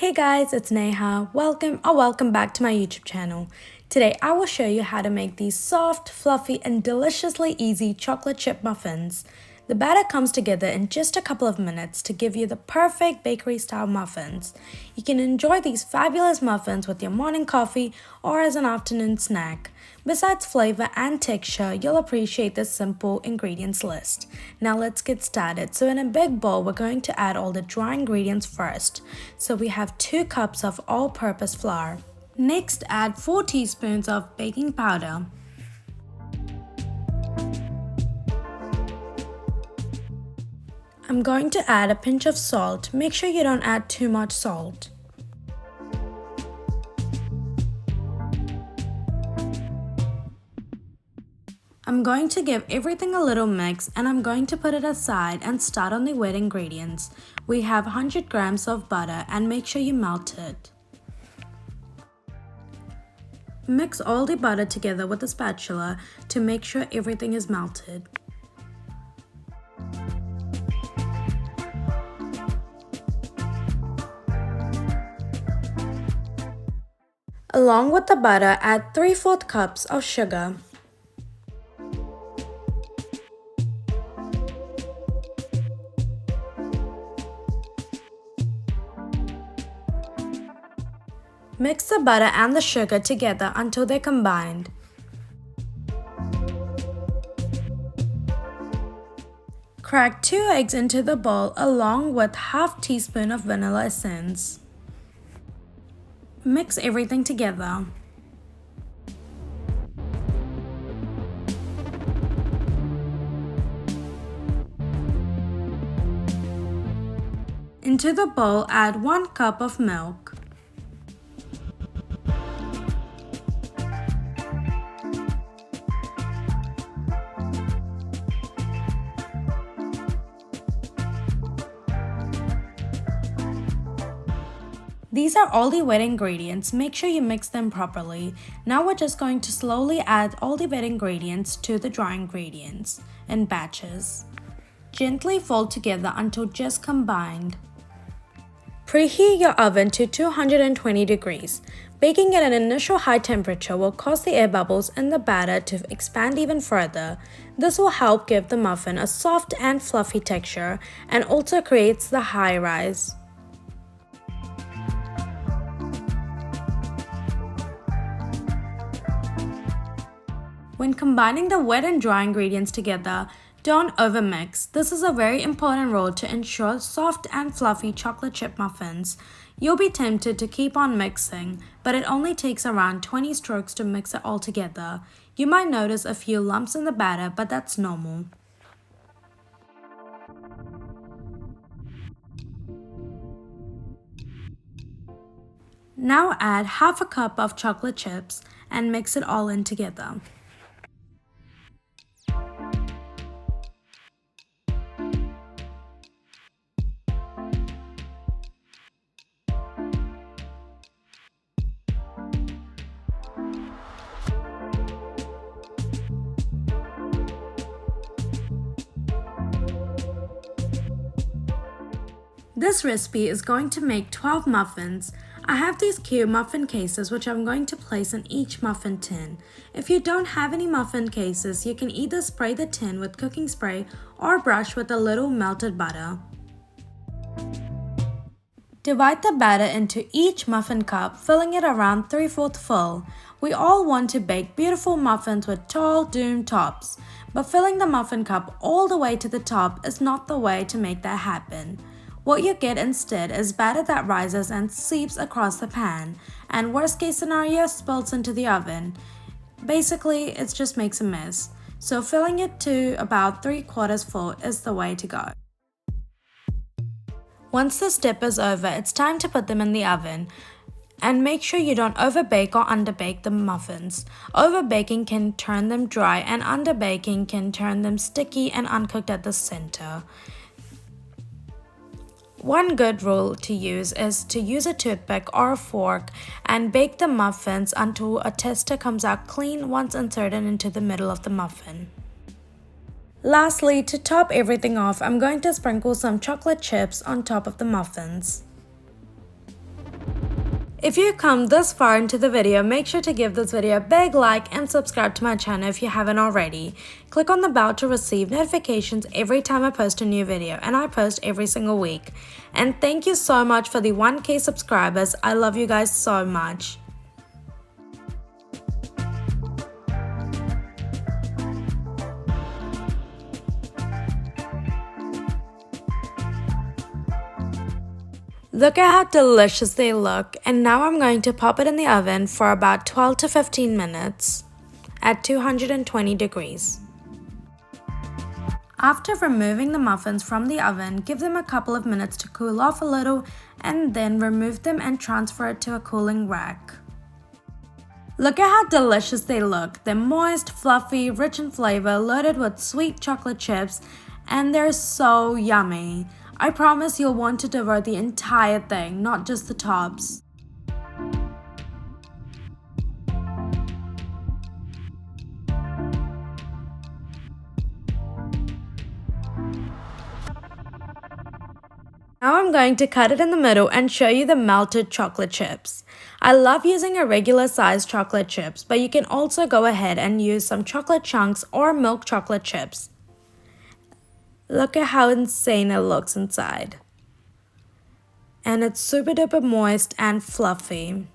Hey guys, it's Neha. Welcome back to my YouTube channel. Today I will show you how to make these soft, fluffy, and deliciously easy chocolate chip muffins. The batter comes together in just a couple of minutes to give you the perfect bakery-style muffins. You can enjoy these fabulous muffins with your morning coffee or as an afternoon snack. Besides flavor and texture, you'll appreciate this simple ingredients list. Now let's get started. So in a big bowl, we're going to add all the dry ingredients first. So we have 2 cups of all-purpose flour. Next, add 4 teaspoons of baking powder. I'm going to add a pinch of salt. Make sure you don't add too much salt. I'm going to give everything a little mix and I'm going to put it aside and start on the wet ingredients. We have 100 grams of butter and make sure you melt it. Mix all the butter together with a spatula to make sure everything is melted. Along with the butter, add 3/4 cups of sugar. Mix the butter and the sugar together until they're combined. Crack 2 eggs into the bowl along with half teaspoon of vanilla essence. Mix everything together. Into the bowl, add 1 cup of milk. These are all the wet ingredients. Make sure you mix them properly. Now we're just going to slowly add all the wet ingredients to the dry ingredients in batches. Gently fold together until just combined. Preheat your oven to 220 degrees. Baking at an initial high temperature will cause the air bubbles in the batter to expand even further. This will help give the muffin a soft and fluffy texture and also creates the high rise. When combining the wet and dry ingredients together, don't overmix. This is a very important rule to ensure soft and fluffy chocolate chip muffins. You'll be tempted to keep on mixing, but it only takes around 20 strokes to mix it all together. You might notice a few lumps in the batter, but that's normal. Now add half a cup of chocolate chips and mix it all in together. This recipe is going to make 12 muffins. I have these cute muffin cases which I'm going to place in each muffin tin. If you don't have any muffin cases, you can either spray the tin with cooking spray or brush with a little melted butter. Divide the batter into each muffin cup, filling it around 3/4 full. We all want to bake beautiful muffins with tall dome tops, but filling the muffin cup all the way to the top is not the way to make that happen. What you get instead is batter that rises and seeps across the pan, and worst case scenario spills into the oven. Basically, it just makes a mess. So filling it to about 3/4 full is the way to go. Once this step is over, it's time to put them in the oven. And make sure you don't overbake or underbake the muffins. Overbaking can turn them dry and underbaking can turn them sticky and uncooked at the center. One good rule to use is to use a toothpick or a fork and bake the muffins until a tester comes out clean once inserted into the middle of the muffin. Lastly, to top everything off, I'm going to sprinkle some chocolate chips on top of the muffins. If you come this far into the video, make sure to give this video a big like and subscribe to my channel if you haven't already. Click on the bell to receive notifications every time I post a new video, and I post every single week. And thank you so much for the 1K subscribers. I love you guys so much. Look at how delicious they look, and now I'm going to pop it in the oven for about 12 to 15 minutes at 220 degrees. After removing the muffins from the oven, give them a couple of minutes to cool off a little and then remove them and transfer it to a cooling rack. Look at how delicious they look. They're moist, fluffy, rich in flavor, loaded with sweet chocolate chips, and they're so yummy. I promise you'll want to devour the entire thing, not just the tops. Now I'm going to cut it in the middle and show you the melted chocolate chips. I love using a regular sized chocolate chips, but you can also go ahead and use some chocolate chunks or milk chocolate chips. Look at how insane it looks inside. And it's super duper moist and fluffy.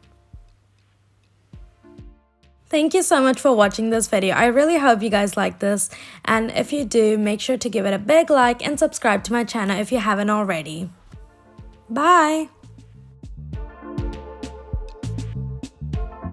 Thank you so much for watching this video. I really hope you guys like this, and if you do, make sure to give it a big like and subscribe to my channel if you haven't already. Bye!